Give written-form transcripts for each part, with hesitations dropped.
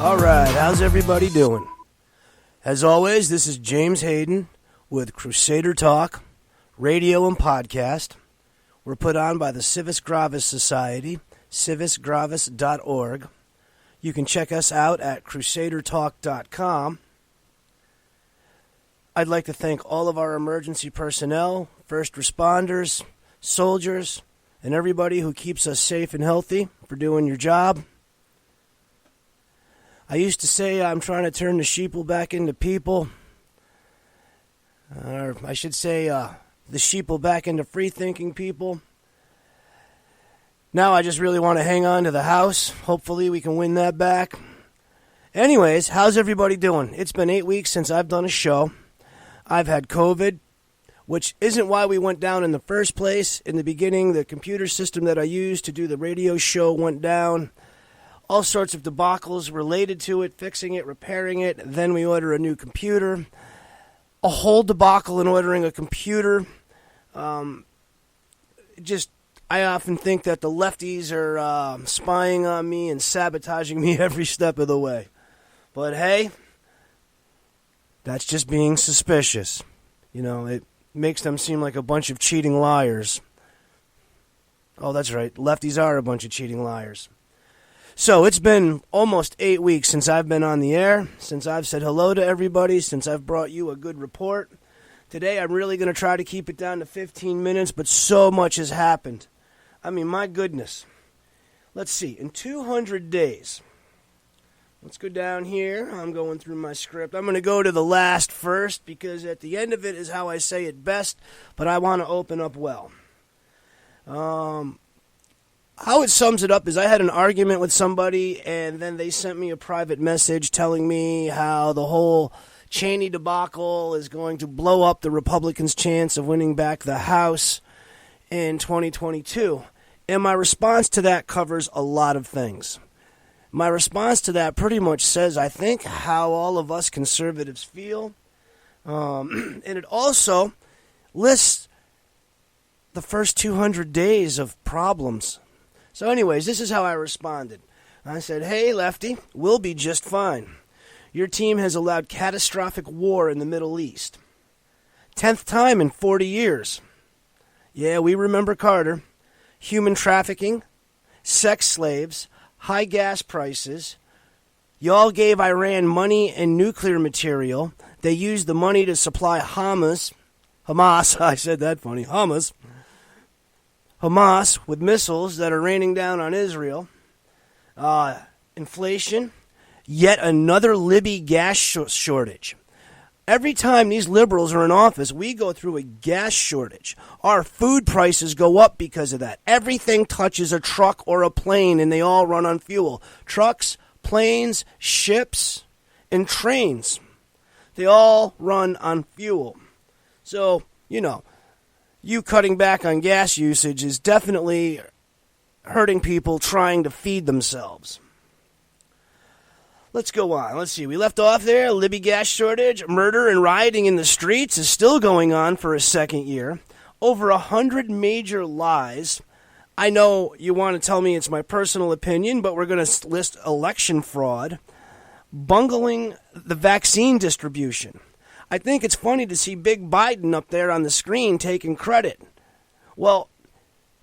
All right, how's everybody doing? As always, this is James Hayden with Crusader Talk, radio and podcast. We're put on by the Civis Gravis Society, civisgravis.org. You can check us out at crusadertalk.com. I'd like to thank all of our emergency personnel, first responders, soldiers, and everybody who keeps us safe and healthy for doing your job. I used to say I'm trying to turn the sheeple back into people. Or I should say the sheeple back into free-thinking people. Now I just really want to hang on to the house. Hopefully we can win that back. Anyways, how's everybody doing? It's been 8 weeks since I've done a show. I've had COVID, which isn't why we went down in the first place. In the beginning, the computer system that I used to do the radio show went down. All sorts of debacles related to it, fixing it, repairing it. Then we order a new computer. A whole debacle in ordering a computer. I often think that the lefties are spying on me and sabotaging me every step of the way. But hey, that's just being suspicious. You know, it makes them seem like a bunch of cheating liars. Oh, that's right. Lefties are a bunch of cheating liars. So it's been almost 8 weeks since I've been on the air, since I've said hello to everybody, since I've brought you a good report. Today I'm really going to try to keep it down to 15 minutes, but so much has happened. I mean, my goodness. Let's see, in 200 days. Let's go down here. I'm going through my script. I'm going to go to the last first because at the end of it is how I say it best, but I want to open up well. How it sums it up is I had an argument with somebody, and then they sent me a private message telling me how the whole Cheney debacle is going to blow up the Republicans' chance of winning back the House in 2022. And my response to that covers a lot of things. My response to that pretty much says, I think, how all of us conservatives feel. And it also lists the first 200 days of problems. So anyways, this is how I responded. I said, hey, Lefty, we'll be just fine. Your team has allowed catastrophic war in the Middle East. 10th time in 40 years. Yeah, we remember Carter. Human trafficking, sex slaves, high gas prices. Y'all gave Iran money and nuclear material. They used the money to supply Hamas, I said that funny, Hamas with missiles that are raining down on Israel. Inflation, yet another Libby gas shortage. Every time these liberals are in office, we go through a gas shortage. Our food prices go up because of that. Everything touches a truck or a plane, and they all run on fuel. Trucks, planes, ships, and trains. They all run on fuel. So, you know, you cutting back on gas usage is definitely hurting people trying to feed themselves. Let's go on. Let's see. We left off there. Libby gas shortage. Murder and rioting in the streets is still going on for a second year. Over 100 major lies. I know you want to tell me it's my personal opinion, but we're going to list election fraud. Bungling the vaccine distribution. I think it's funny to see Big Biden up there on the screen taking credit. Well,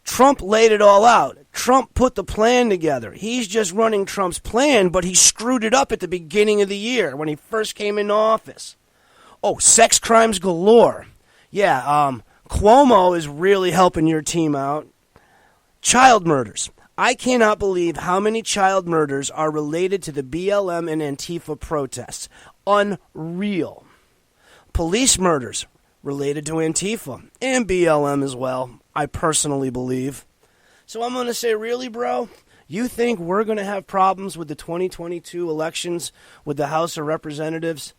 Trump laid it all out. Trump put the plan together. He's just running Trump's plan, but he screwed it up at the beginning of the year when he first came into office. Oh, sex crimes galore. Yeah, Cuomo is really helping your team out. Child murders. I cannot believe how many child murders are related to the BLM and Antifa protests. Unreal. Police murders related to Antifa and BLM as well, I personally believe. So I'm going to say, really, bro? You think we're going to have problems with the 2022 elections with the House of Representatives?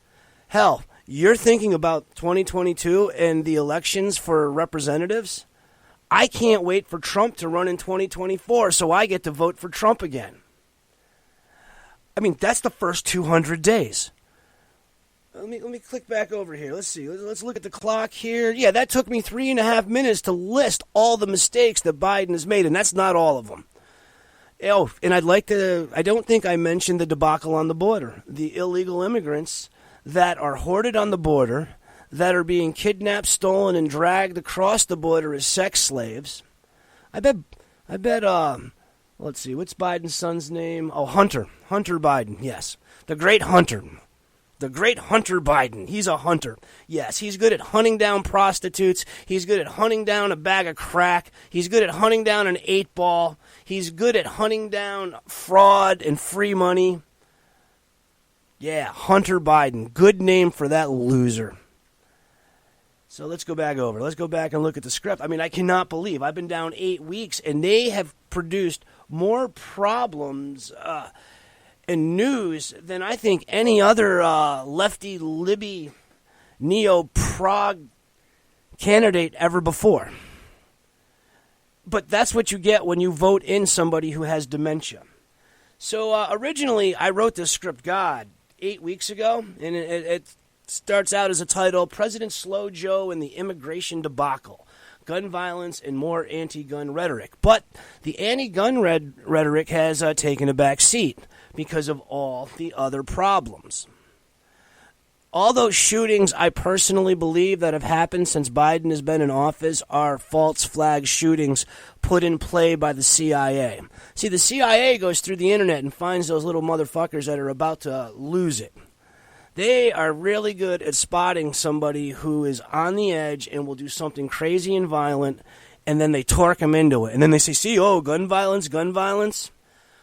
Hell, you're thinking about 2022 and the elections for representatives? I can't wait for Trump to run in 2024 so I get to vote for Trump again. I mean, that's the first 200 days. Let me click back over here. Let's see. Let's look at the clock here. Yeah, that took me 3.5 minutes to list all the mistakes that Biden has made, and that's not all of them. Oh, and I don't think I mentioned the debacle on the border. The illegal immigrants that are hoarded on the border, that are being kidnapped, stolen, and dragged across the border as sex slaves. I bet, let's see, what's Biden's son's name? Oh, Hunter Biden, yes. The great Hunter Biden. He's a hunter. Yes, he's good at hunting down prostitutes. He's good at hunting down a bag of crack. He's good at hunting down an 8-ball. He's good at hunting down fraud and free money. Yeah, Hunter Biden. Good name for that loser. So let's go back over. Let's go back and look at the script. I mean, I cannot believe I've been down 8 weeks, and they have produced more problems and news than I think any other lefty, libby, neo-prog candidate ever before. But that's what you get when you vote in somebody who has dementia. So originally, I wrote this script, 8 weeks ago, and it starts out as a title, President Slow Joe and the Immigration Debacle, Gun Violence and More Anti-Gun Rhetoric. But the anti-gun rhetoric has taken a back seat because of all the other problems. All those shootings I personally believe that have happened since Biden has been in office are false flag shootings put in play by the CIA. See, the CIA goes through the internet and finds those little motherfuckers that are about to lose it. They are really good at spotting somebody who is on the edge and will do something crazy and violent, and then they torque them into it. And then they say, see, gun violence.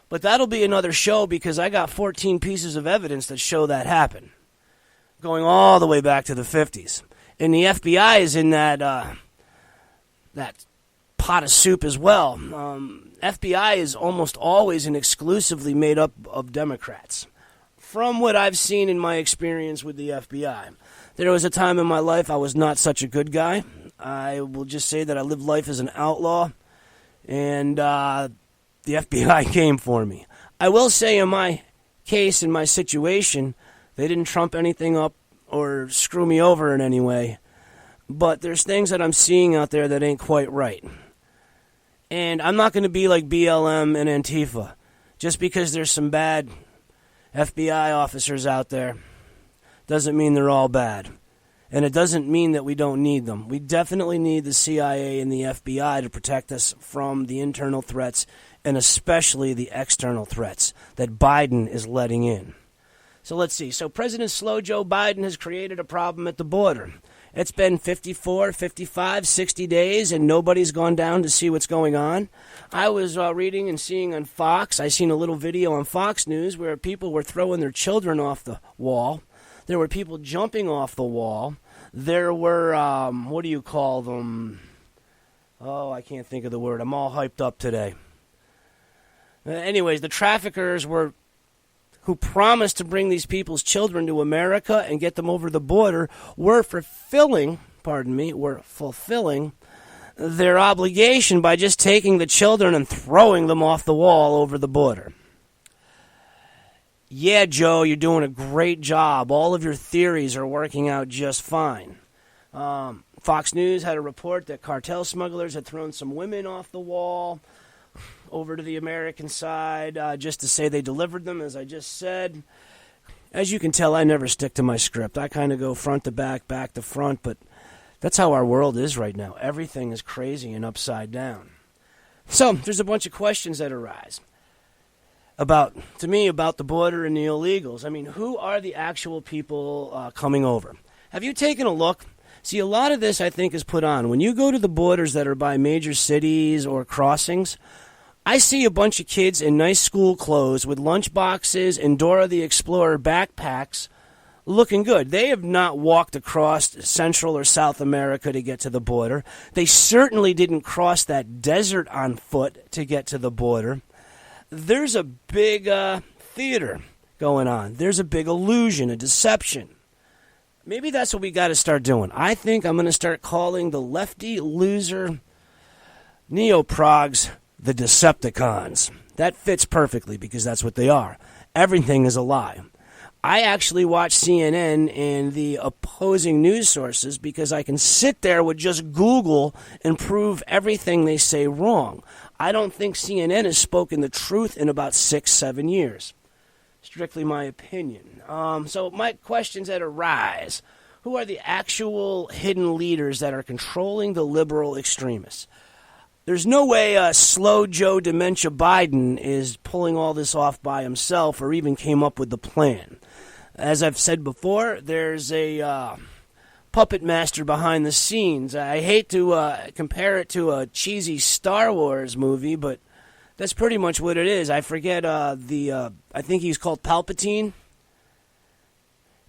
But that'll be another show because I got 14 pieces of evidence that show that happened, going all the way back to the 50s. And the FBI is in that pot of soup as well. FBI is almost always and exclusively made up of Democrats. From what I've seen in my experience with the FBI, there was a time in my life I was not such a good guy. I will just say that I lived life as an outlaw, and the FBI came for me. I will say in my case, in my situation, they didn't trump anything up or screw me over in any way, but there's things that I'm seeing out there that ain't quite right. And I'm not going to be like BLM and Antifa. Just because there's some bad FBI officers out there doesn't mean they're all bad. And it doesn't mean that we don't need them. We definitely need the CIA and the FBI to protect us from the internal threats and especially the external threats that Biden is letting in. So let's see. So President Slow Joe Biden has created a problem at the border. It's been 54, 55, 60 days, and nobody's gone down to see what's going on. I was reading and seeing on Fox. I seen a little video on Fox News where people were throwing their children off the wall. There were people jumping off the wall. There were, what do you call them? Oh, I can't think of the word. I'm all hyped up today. Anyways, the traffickers who promised to bring these people's children to America and get them over the border were fulfilling their obligation by just taking the children and throwing them off the wall over the border. Yeah, Joe, you're doing a great job. All of your theories are working out just fine. Fox News had a report that cartel smugglers had thrown some women off the wall over to the American side just to say they delivered them, as I just said. As you can tell, I never stick to my script. I kind of go front to back, back to front, but that's how our world is right now. Everything is crazy and upside down. So there's a bunch of questions that arise about the border and the illegals. I mean, who are the actual people coming over? Have you taken a look? See, a lot of this, I think, is put on. When you go to the borders that are by major cities or crossings, I see a bunch of kids in nice school clothes with lunch boxes and Dora the Explorer backpacks looking good. They have not walked across Central or South America to get to the border. They certainly didn't cross that desert on foot to get to the border. There's a big theater going on. There's a big illusion, a deception. Maybe that's what we got to start doing. I think I'm going to start calling the lefty loser neoprogs the Decepticons. That fits perfectly because that's what they are. Everything is a lie. I actually watch CNN and the opposing news sources because I can sit there with just Google and prove everything they say wrong. I don't think CNN has spoken the truth in about 6-7 years. Strictly my opinion. So my questions that arise: who are the actual hidden leaders that are controlling the liberal extremists? There's no way slow Joe Dementia Biden is pulling all this off by himself or even came up with the plan. As I've said before, there's a puppet master behind the scenes. I hate to compare it to a cheesy Star Wars movie, but that's pretty much what it is. I forget I think he's called Palpatine.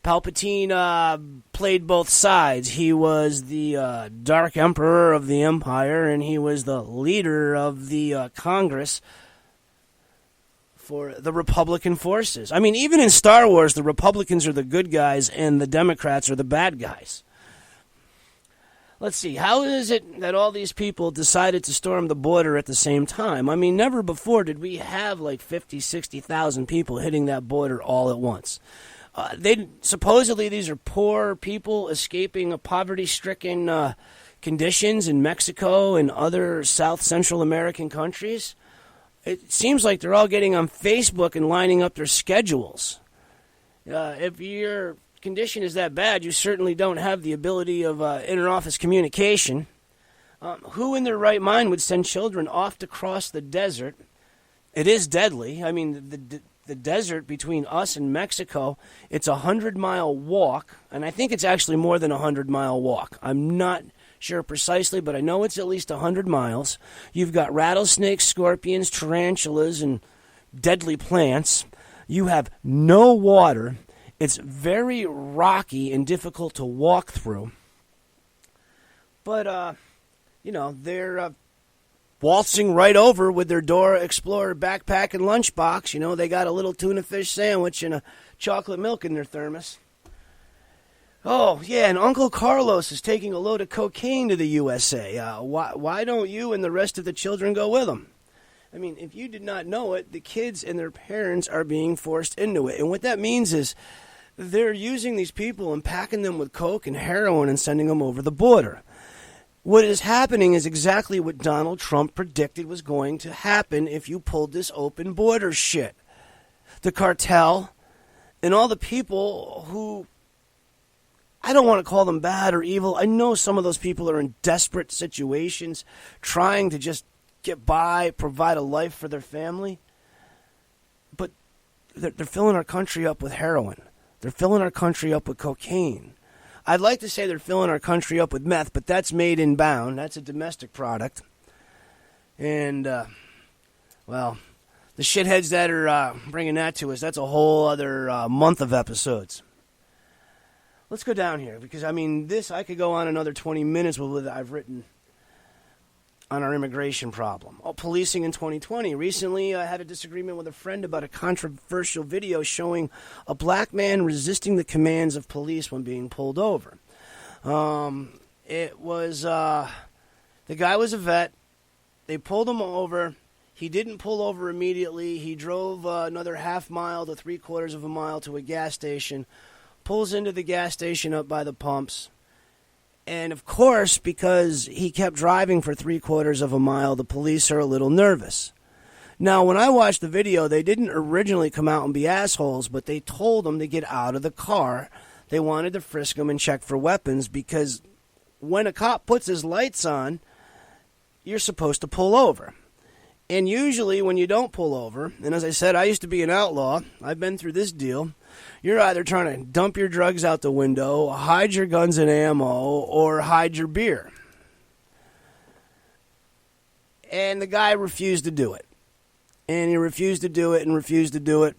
Palpatine played both sides. He was the Dark Emperor of the Empire, and he was the leader of the Congress for the Republican forces. I mean, even in Star Wars, the Republicans are the good guys and the Democrats are the bad guys. Let's see, how is it that all these people decided to storm the border at the same time? I mean, never before did we have like 50, 60,000 people hitting that border all at once. Supposedly these are poor people escaping poverty-stricken conditions in Mexico and other South Central American countries. It seems like they're all getting on Facebook and lining up their schedules. If your condition is that bad, you certainly don't have the ability of inter-office communication. Who in their right mind would send children off to cross the desert? It is deadly. I mean, the desert between us and Mexico, it's a 100-mile walk, and I think it's actually more than a 100-mile walk. I'm not sure precisely, but I know it's at least 100 miles. You've got rattlesnakes, scorpions, tarantulas, and deadly plants. You have no water. It's very rocky and difficult to walk through. But, they're waltzing right over with their Dora Explorer backpack and lunchbox. They got a little tuna fish sandwich and a chocolate milk in their thermos. Oh, yeah, and Uncle Carlos is taking a load of cocaine to the USA. Why don't you and the rest of the children go with him? I mean, if you did not know it, the kids and their parents are being forced into it. And what that means is they're using these people and packing them with coke and heroin and sending them over the border. What is happening is exactly what Donald Trump predicted was going to happen if you pulled this open border shit. The cartel and all the people who, I don't want to call them bad or evil. I know some of those people are in desperate situations, trying to just get by, provide a life for their family. But they're filling our country up with heroin. They're filling our country up with cocaine. I'd like to say they're filling our country up with meth, but that's made inbound. That's a domestic product. And, the shitheads that are bringing that to us, that's a whole other month of episodes. Let's go down here, because, I could go on another 20 minutes with what I've written on our immigration problem. Policing in 2020. Recently, I had a disagreement with a friend about a controversial video showing a black man resisting the commands of police when being pulled over. It was, the guy was a vet. They pulled him over. He didn't pull over immediately. He drove another half mile to 3/4 of a mile to a gas station, pulls into the gas station up by the pumps. And, of course, because he kept driving for 3/4 of a mile, the police are a little nervous. Now, when I watched the video, they didn't originally come out and be assholes, but they told him to get out of the car. They wanted to frisk him and check for weapons because when a cop puts his lights on, you're supposed to pull over. And usually when you don't pull over, and as I said, I used to be an outlaw. I've been through this deal. You're either trying to dump your drugs out the window, hide your guns and ammo, or hide your beer. And the guy refused to do it. And he refused to do it and refused to do it.